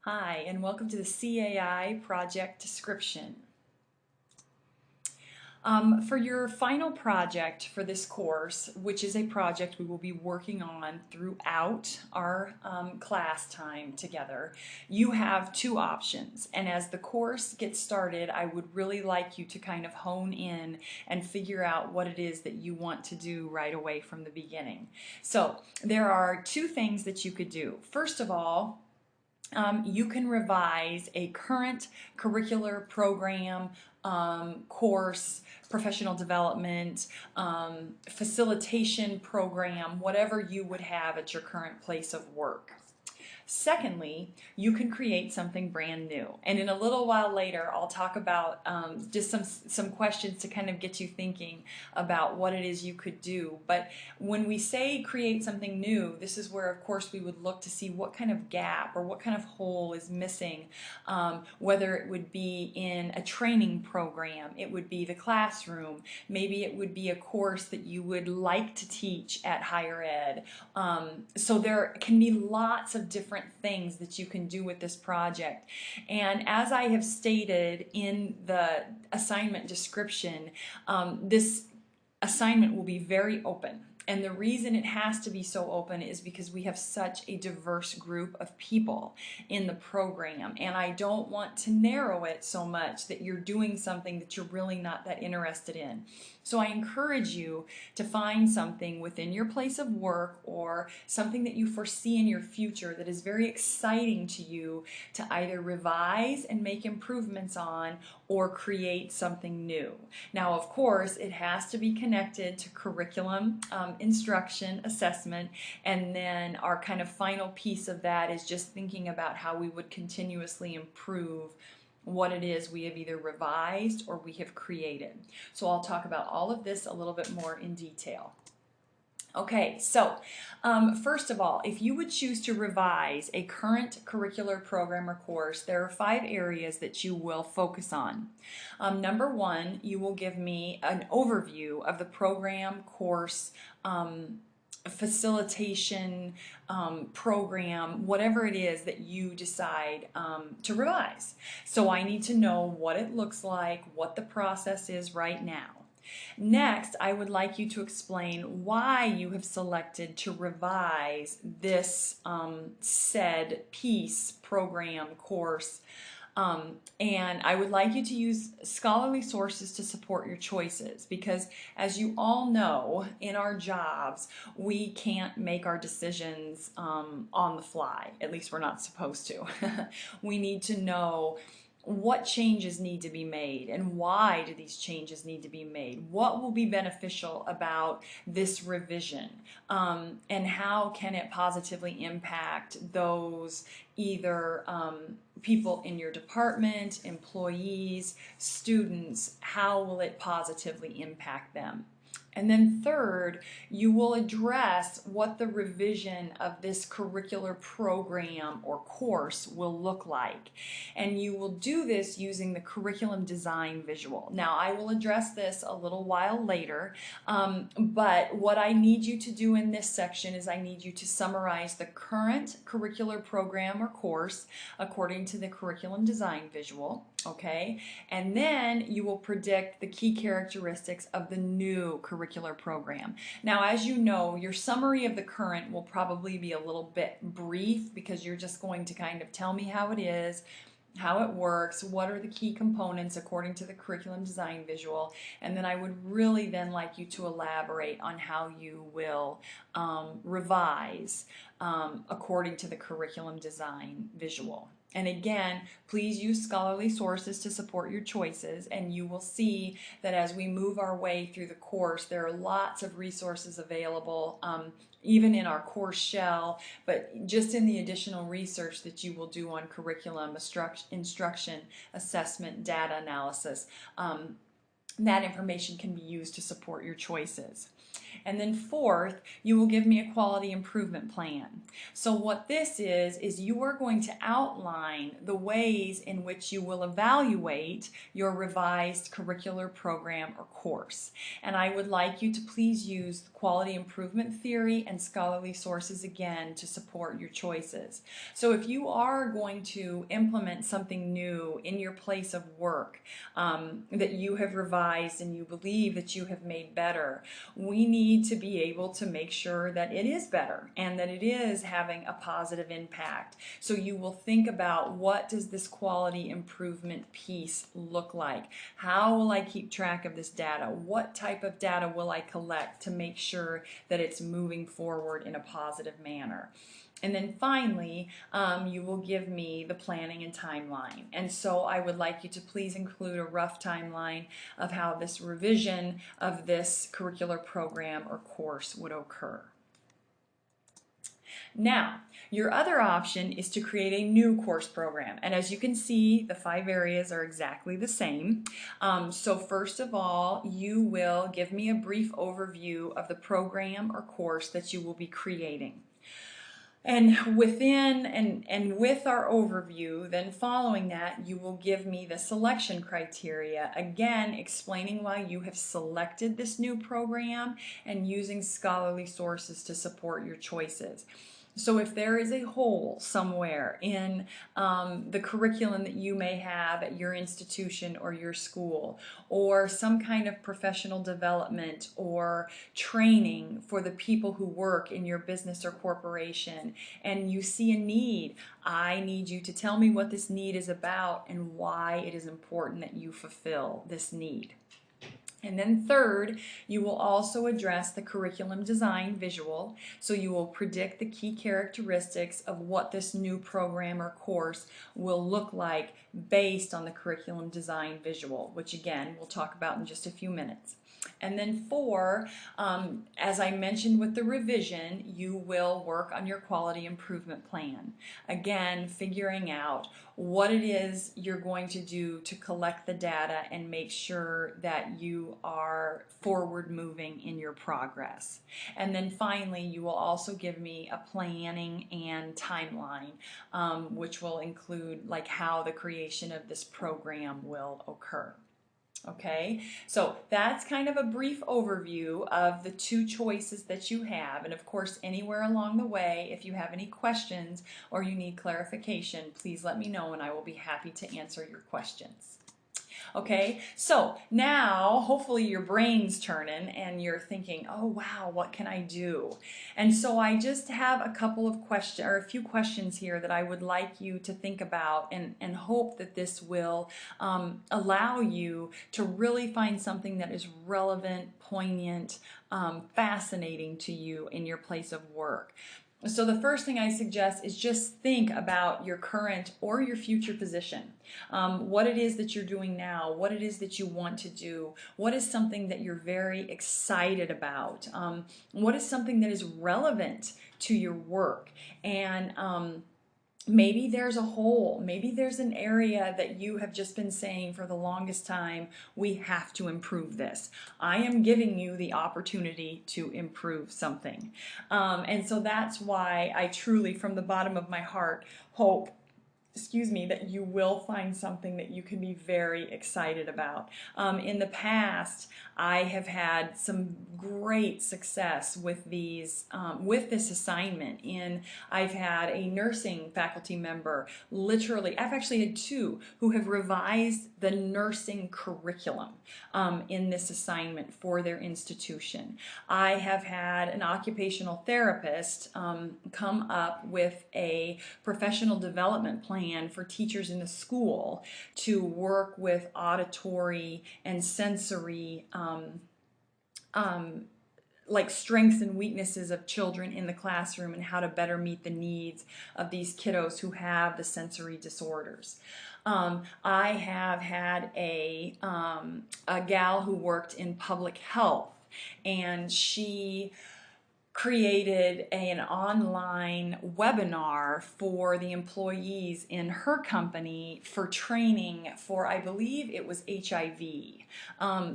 Hi, and welcome to the CAI project description. For your final project for this course, which is a project we will be working on throughout our class time together, you have two options. And as the course gets started, I would really like you to kind of hone in and figure out what it is that you want to do right away from the beginning. So there are two things that you could do. First of all, you can revise a current curricular program, course, professional development, facilitation program, whatever you would have at your current place of work. Secondly, you can create something brand new. And in a little while later, I'll talk about just some questions to kind of get you thinking about what it is you could do. But when we say create something new, this is where, of course, we would look to see what kind of gap or what kind of hole is missing, whether it would be in a training program, it would be the classroom, maybe it would be a course that you would like to teach at higher ed. So there can be lots of different things that you can do with this project. And as I have stated in the assignment description, this assignment will be very open. And the reason it has to be so open is because we have such a diverse group of people in the program. And I don't want to narrow it so much that you're doing something that you're really not that interested in. So I encourage you to find something within your place of work or something that you foresee in your future that is very exciting to you to either revise and make improvements on or create something new. Now, of course, it has to be connected to curriculum, instruction, assessment, and then our kind of final piece of that is just thinking about how we would continuously improve what it is we have either revised or we have created. So I'll talk about all of this a little bit more in detail. Okay, so first of all, if you would choose to revise a current curricular program or course, there are 5 areas that you will focus on. Number 1, you will give me an overview of the program, course, facilitation program, whatever it is that you decide to revise. So I need to know what it looks like, what the process is right now. Next, I would like you to explain why you have selected to revise this said piece, program, course, and I would like you to use scholarly sources to support your choices because, as you all know, in our jobs, we can't make our decisions on the fly. At least we're not supposed to. We need to know what changes need to be made and why do these changes need to be made? What will be beneficial about this revision? And how can it positively impact those either people in your department, employees, students? How will it positively impact them? And then third, you will address what the revision of this curricular program or course will look like. And you will do this using the curriculum design visual. Now, I will address this a little while later, but what I need you to do in this section is I need you to summarize the current curricular program or course according to the curriculum design visual. Okay, and then you will predict the key characteristics of the new curricular program. Now, as you know, your summary of the current will probably be a little bit brief because you're just going to kind of tell me how it is, how it works, what are the key components according to the curriculum design visual, and then I would really then like you to elaborate on how you will revise according to the curriculum design visual. And again, please use scholarly sources to support your choices, and you will see that as we move our way through the course, there are lots of resources available, even in our course shell, but just in the additional research that you will do on curriculum, instruction, assessment, data analysis. That information can be used to support your choices. And then fourth, you will give me a quality improvement plan. So what this is you are going to outline the ways in which you will evaluate your revised curricular program or course. And I would like you to please use quality improvement theory and scholarly sources again to support your choices. So if you are going to implement something new in your place of work that you have revised and you believe that you have made better, we need to be able to make sure that it is better and that it is having a positive impact. So you will think about, what does this quality improvement piece look like? How will I keep track of this data? What type of data will I collect to make sure that it's moving forward in a positive manner? And then finally, you will give me the planning and timeline. And so I would like you to please include a rough timeline of how this revision of this curricular program or course would occur. Now, your other option is to create a new course program. And as you can see, the 5 areas are exactly the same. So first of all, you will give me a brief overview of the program or course that you will be creating. And within and with our overview, then following that, you will give me the selection criteria, again explaining why you have selected this new program and using scholarly sources to support your choices. So if there is a hole somewhere in the curriculum that you may have at your institution or your school, or some kind of professional development or training for the people who work in your business or corporation, and you see a need, I need you to tell me what this need is about and why it is important that you fulfill this need. And then third, you will also address the curriculum design visual. So you will predict the key characteristics of what this new program or course will look like based on the curriculum design visual, which again, we'll talk about in just a few minutes. And then 4, as I mentioned with the revision, you will work on your quality improvement plan. Again, figuring out what it is you're going to do to collect the data and make sure that you are forward moving in your progress. And then finally, you will also give me a planning and timeline, which will include like how the creation of this program will occur. Okay, so that's kind of a brief overview of the 2 choices that you have. And of course, anywhere along the way, if you have any questions or you need clarification, please let me know and I will be happy to answer your questions. Okay, so now hopefully your brain's turning and you're thinking, oh wow, what can I do? And so I just have a couple of questions, or a few questions here that I would like you to think about and hope that this will allow you to really find something that is relevant, poignant, fascinating to you in your place of work. So the first thing I suggest is just think about your current or your future position. What it is that you're doing now, what it is that you want to do, what is something that you're very excited about, what is something that is relevant to your work, and maybe there's a hole, maybe there's an area that you have just been saying for the longest time, we have to improve this. I am giving you the opportunity to improve something. And so that's why I truly, from the bottom of my heart, hope that you will find something that you can be very excited about. In the past, I have had some great success with these, with this assignment. I've had a nursing faculty member, literally, I've actually had 2 who have revised the nursing curriculum in this assignment for their institution. I have had an occupational therapist come up with a professional development plan for teachers in the school to work with auditory and sensory like strengths and weaknesses of children in the classroom and how to better meet the needs of these kiddos who have the sensory disorders. I have had a gal who worked in public health, and she created an online webinar for the employees in her company for training for, I believe it was HIV.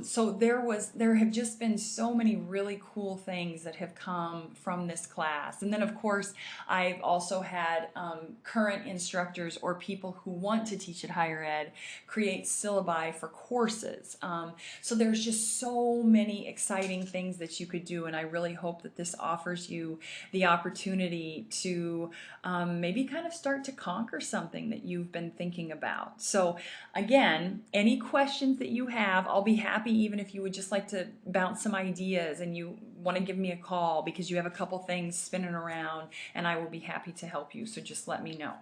So there have just been so many really cool things that have come from this class. And then of course I've also had current instructors or people who want to teach at higher ed create syllabi for courses. So there's just so many exciting things that you could do, and I really hope that this offers you the opportunity to maybe kind of start to conquer something that you've been thinking about. So again, any questions that you have, I'll be happy even if you would just like to bounce some ideas and you want to give me a call because you have a couple things spinning around, and I will be happy to help you. So just let me know.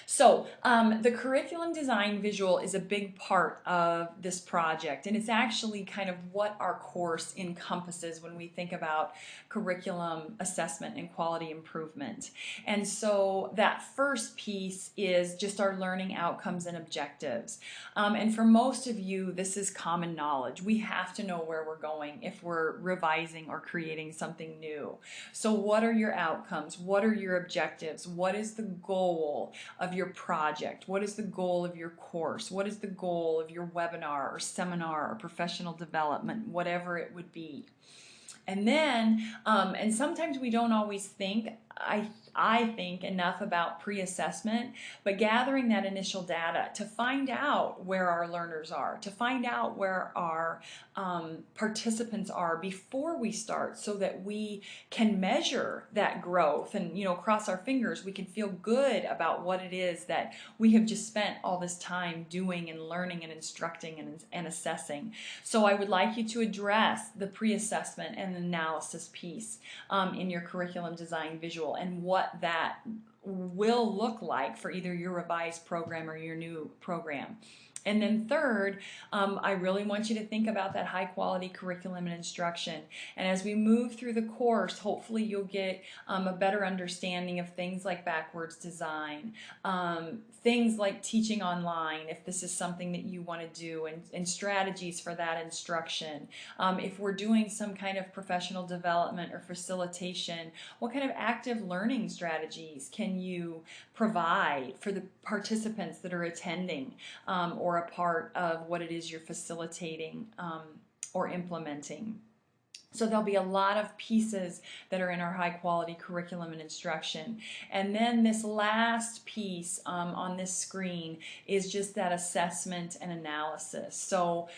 So the curriculum design visual is a big part of this project, and it's actually kind of what our course encompasses when we think about curriculum assessment and quality improvement. And so that first piece is just our learning outcomes and objectives. And for most of you, this is common knowledge. We have to know where we're going if we're revising or creating something new. So what are your outcomes? What are your objectives? What is the goal of your project? What is the goal of your course? What is the goal of your webinar or seminar or professional development, whatever it would be? And then, and sometimes we don't always think, I think enough about pre-assessment, but gathering that initial data to find out where our learners are, to find out where our participants are before we start, so that we can measure that growth and, you know, cross our fingers, we can feel good about what it is that we have just spent all this time doing and learning and instructing and assessing. So I would like you to address the pre-assessment and analysis piece in your curriculum design visual, and what that will look like for either your revised program or your new program. And then third, I really want you to think about that high quality curriculum and instruction. And as we move through the course, hopefully you'll get a better understanding of things like backwards design, things like teaching online, if this is something that you want to do, and strategies for that instruction. If we're doing some kind of professional development or facilitation, what kind of active learning strategies can you provide for the participants that are attending or a part of what it is you're facilitating or implementing. So there'll be a lot of pieces that are in our high quality curriculum and instruction. And then this last piece on this screen is just that assessment and analysis. So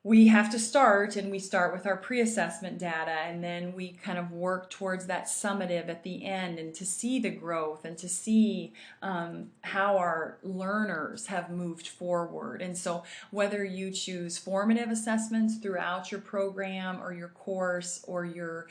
we have to start, and we start with our pre-assessment data, and then we kind of work towards that summative at the end, and to see the growth and to see how our learners have moved forward. And so whether you choose formative assessments throughout your program or your course or your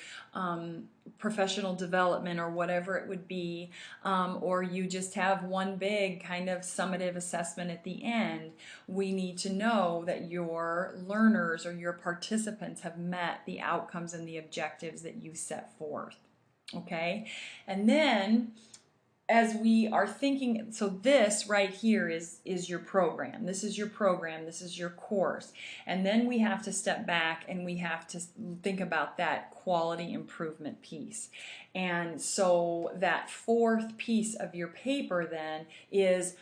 professional development or whatever it would be, or you just have one big kind of summative assessment at the end, we need to know that your learners or your participants have met the outcomes and the objectives that you set forth. Okay? And then as we are thinking, so this right here is your program. This is your program. This is your course. And then we have to step back and we have to think about that quality improvement piece. And so that fourth piece of your paper then is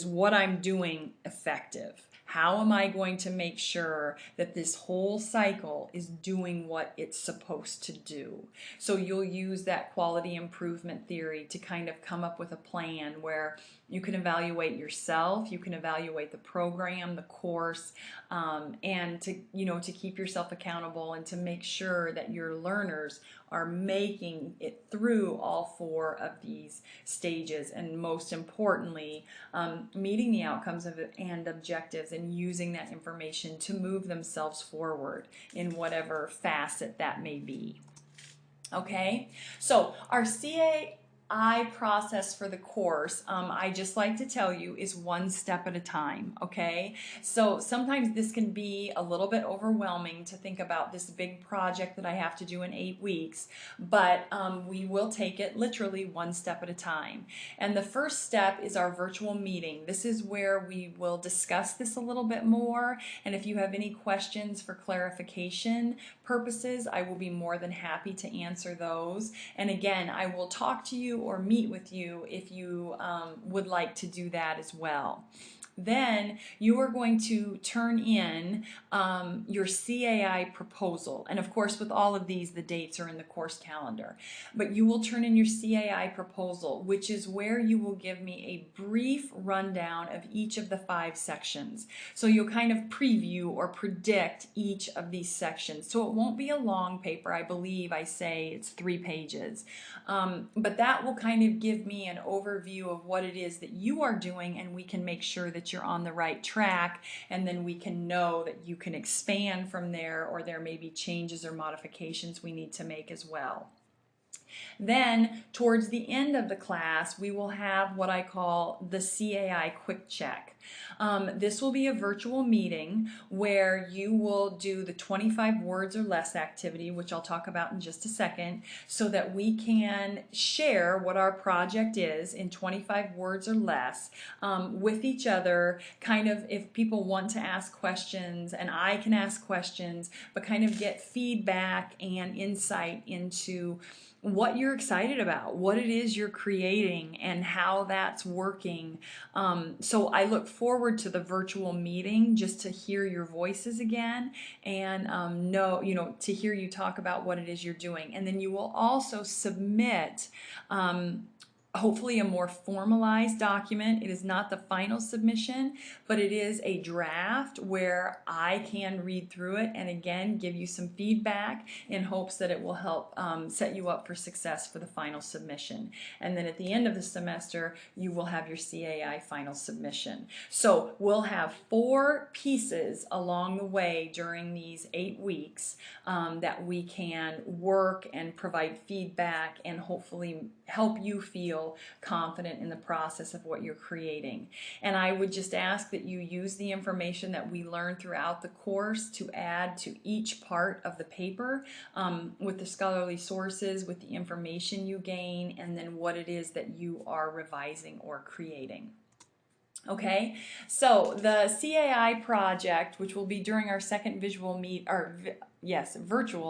what I'm doing effective? How am I going to make sure that this whole cycle is doing what it's supposed to do? So you'll use that quality improvement theory to kind of come up with a plan where you can evaluate yourself, you can evaluate the program, the course, and to keep yourself accountable and to make sure that your learners are making it through all four of these stages, and most importantly, meeting the outcomes and objectives and using that information to move themselves forward in whatever facet that may be. Okay, so our CAI I process for the course, I just like to tell you, is one step at a time, okay? So sometimes this can be a little bit overwhelming to think about this big project that I have to do in 8 weeks, but we will take it literally one step at a time. And the first step is our virtual meeting. This is where we will discuss this a little bit more, and if you have any questions for clarification purposes, I will be more than happy to answer those. And again, I will talk to you or meet with you if you would like to do that as well. Then you are going to turn in your CAI proposal. And of course, with all of these, the dates are in the course calendar. But you will turn in your CAI proposal, which is where you will give me a brief rundown of each of the 5 sections. So you'll kind of preview or predict each of these sections. So it won't be a long paper. I believe I say it's 3 pages. But that will kind of give me an overview of what it is that you are doing, and we can make sure that you're on the right track, and then we can know that you can expand from there, or there may be changes or modifications we need to make as well. Then, towards the end of the class, we will have what I call the CAI Quick Check. This will be a virtual meeting where you will do the 25 words or less activity, which I'll talk about in just a second, so that we can share what our project is in 25 words or less with each other, kind of if people want to ask questions, and I can ask questions, but kind of get feedback and insight into what you're excited about, what it is you're creating, and how that's working. So I look forward to the virtual meeting just to hear your voices again, and to hear you talk about what it is you're doing. And then you will also submit hopefully a more formalized document. It is not the final submission, but it is a draft where I can read through it and again give you some feedback in hopes that it will help set you up for success for the final submission. And then at the end of the semester, you will have your CAI final submission. So we'll have 4 pieces along the way during these 8 weeks that we can work and provide feedback and hopefully help you feel confident in the process of what you're creating. And I would just ask that you use the information that we learn throughout the course to add to each part of the paper with the scholarly sources, with the information you gain, and then what it is that you are revising or creating. Okay, so the CAI project, which will be during our second virtual,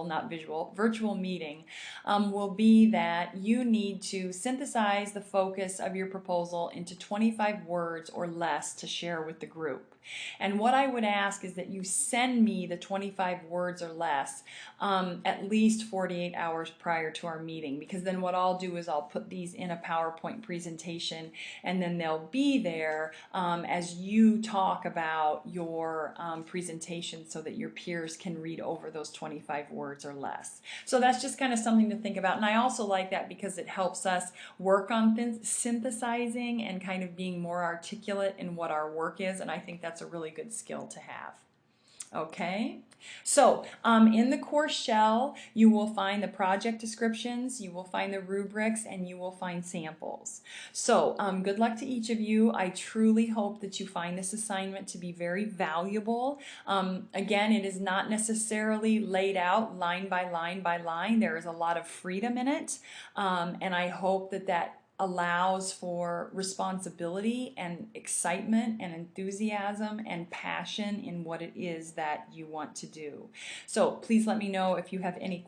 not visual, virtual meeting, will be that you need to synthesize the focus of your proposal into 25 words or less to share with the group. And what I would ask is that you send me the 25 words or less at least 48 hours prior to our meeting, because then what I'll do is I'll put these in a PowerPoint presentation, and then they'll be there as you talk about your presentation so that your peers can read over those 25 words or less. So that's just kind of something to think about. And I also like that because it helps us work on synthesizing and kind of being more articulate in what our work is, and I think that's a really good skill to have. Okay, so in the course shell, you will find the project descriptions, you will find the rubrics, and you will find samples. So good luck to each of you. I truly hope that you find this assignment to be very valuable. Again, it is not necessarily laid out line by line by line. There is a lot of freedom in it, and I hope that that allows for responsibility and excitement and enthusiasm and passion in what it is that you want to do. So please let me know if you have any